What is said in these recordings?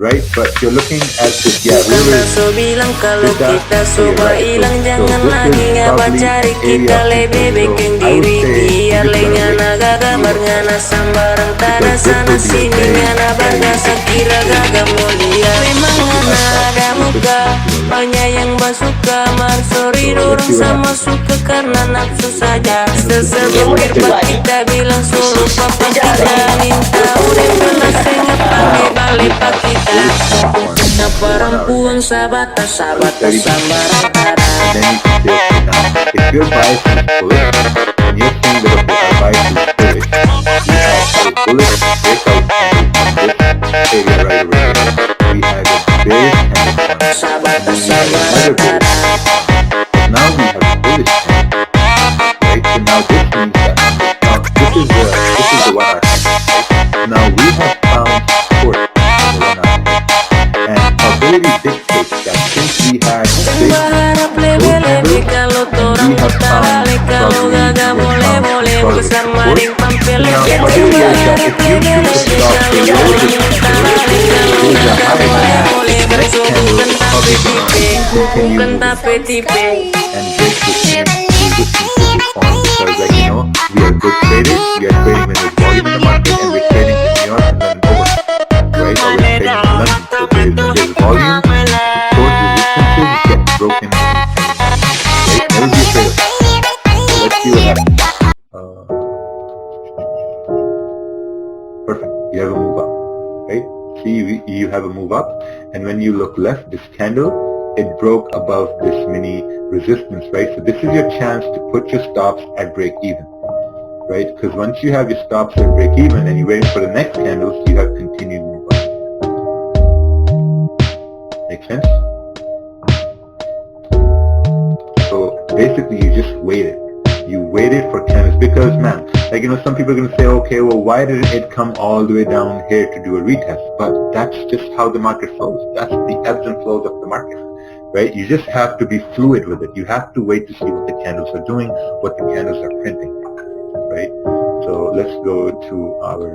right? But you're looking at this, yeah, we were So bilang kalau did that kita here, coba right? hilang So jangan this lagi is ngaba probably cari an kita area of lebih interest. bikin So I would diri say you biar just gotta lenya wait naga and see gambar what ngana happens, sambarang tada because this sana will be a sini very, ngana very bangga big sekira area gaga mulia memang once you ngana have stopped ada muka banyak yang basuka marsori So let's dorong see what sama happens. suka karena nafsu saja Candles sesebut pak kita bilang suruh papa kita minta udah belas sehingga panggil balik pak kita na perempuan sahabat very big. sambaran tada. And then you can say, okay, now if your bias is bullish, and you're saying that okay, our bias is bullish, we have a bullish breakout candle from this area right over here. We have a bearish candle from it. And then we have another bearish candle. Now we have a bullish candle, right? So now this means that now this is the 1 hour candle, right? Now we have found support in the 1 hour candle. And probability dictates that since we had this Berharap lebih-lebih kalau and we torang have found balik kalau probably gagal we have found boleh solid besar support. maring pampil So now lebih probability is that berharap if you keep the lebih-lebih stock kalau below torang this candle, balik kalau there's a gagal high chance boleh that the next bersuhu candle bukan is tapi probably going tipe to continue bukan moving tapi tipe. and break this resistance to this point, because like you know, we are good traders, we are trading when there's volume in the market, and we're trading in New York and London overnight, right? Or we're trading in London, so there's volume, support resistances get broken instantly, right? Never be afraid of that. So let's see what happens. Perfect, you have a move up, right? See, you have a move up, and when you look left, this candle, it broke above this mini resistance, right? So this is your chance to put your stops at break even, right? Because once you have your stops at break even and you're waiting for the next candles, you have continued move up. Make sense? So basically you just waited. You waited for candles because, man, like, you know, some people are going to say, okay, well, why didn't it come all the way down here to do a retest? But that's just how the market flows. That's the ebbs and flows of the market, right? You just have to be fluid with it. You have to wait to see what the candles are doing, what the candles are printing, right? So let's go to our,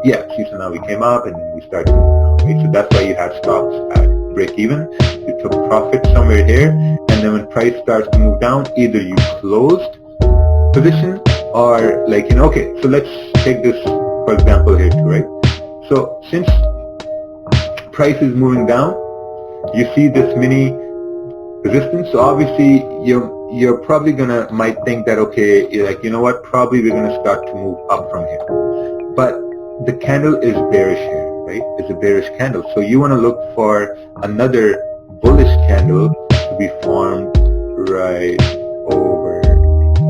see, so now we came up and then we started moving down, right? So that's why you had stops at break even. You took profit somewhere here, and then when price starts to move down, either you closed position or, like, you know, okay, so let's take this for example here too, right? So since price is moving down, you see this mini resistance, so obviously you're probably might think that, okay, you're like, you know what, probably we're gonna start to move up from here, but the candle is bearish here, right? It's a bearish candle, so you want to look for another bullish candle to be formed right over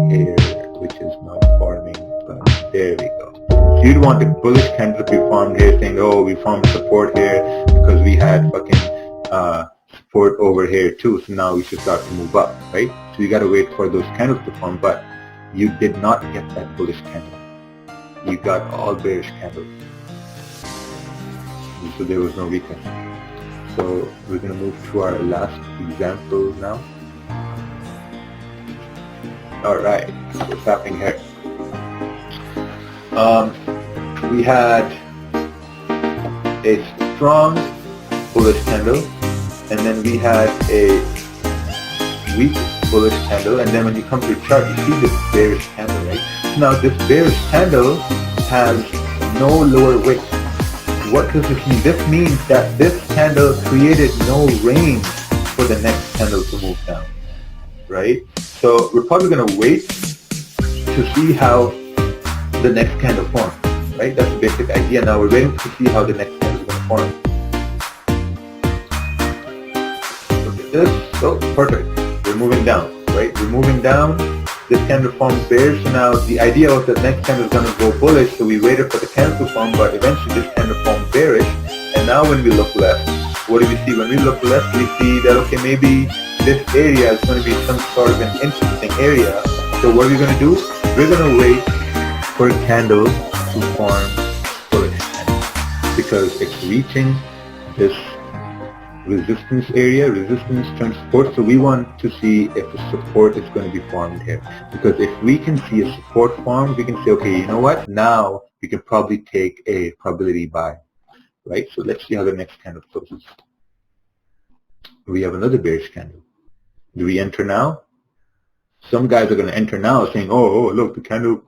here, which is not forming, but there we go. So you'd want a bullish candle to be formed here, saying, oh, we formed support here because we had fucking support over here too, so now we should start to move up, right? So you got to wait for those candles to form, but you did not get that bullish candle. You got all bearish candles, so there was no retest. So we're going to move to our last example now. Alright, so what's happening here? We had a strong bullish candle, and then we had a weak bullish candle, and then when you come to the chart, you see this bearish candle, right? Now this bearish candle has no lower wick. What does this mean? This means that this candle created no range for the next candle to move down, right? So we're probably going to wait to see how the next candle forms, right? That's the basic idea. Now we're waiting to see how the next candle is going to form. Look at this. So perfect. We're moving down, right? We're moving down. This candle forms bearish. So now the idea was that next candle is going to go bullish. So we waited for the candle to form, but eventually this candle formed bearish. And now when we look left, what do we see? When we look left, we see that, okay, maybe this area is going to be some sort of an interesting area. So what are we going to do? We're going to wait for a candle to form bullish candle because it's reaching this resistance area. Resistance turns support, so we want to see if the support is going to be formed here, because if we can see a support form, we can say, okay, you know what, now we can probably take a probability buy, right? So let's see how the next candle closes. We have another bearish candle. Do we enter now? Some guys are going to enter now saying, oh, look, the candle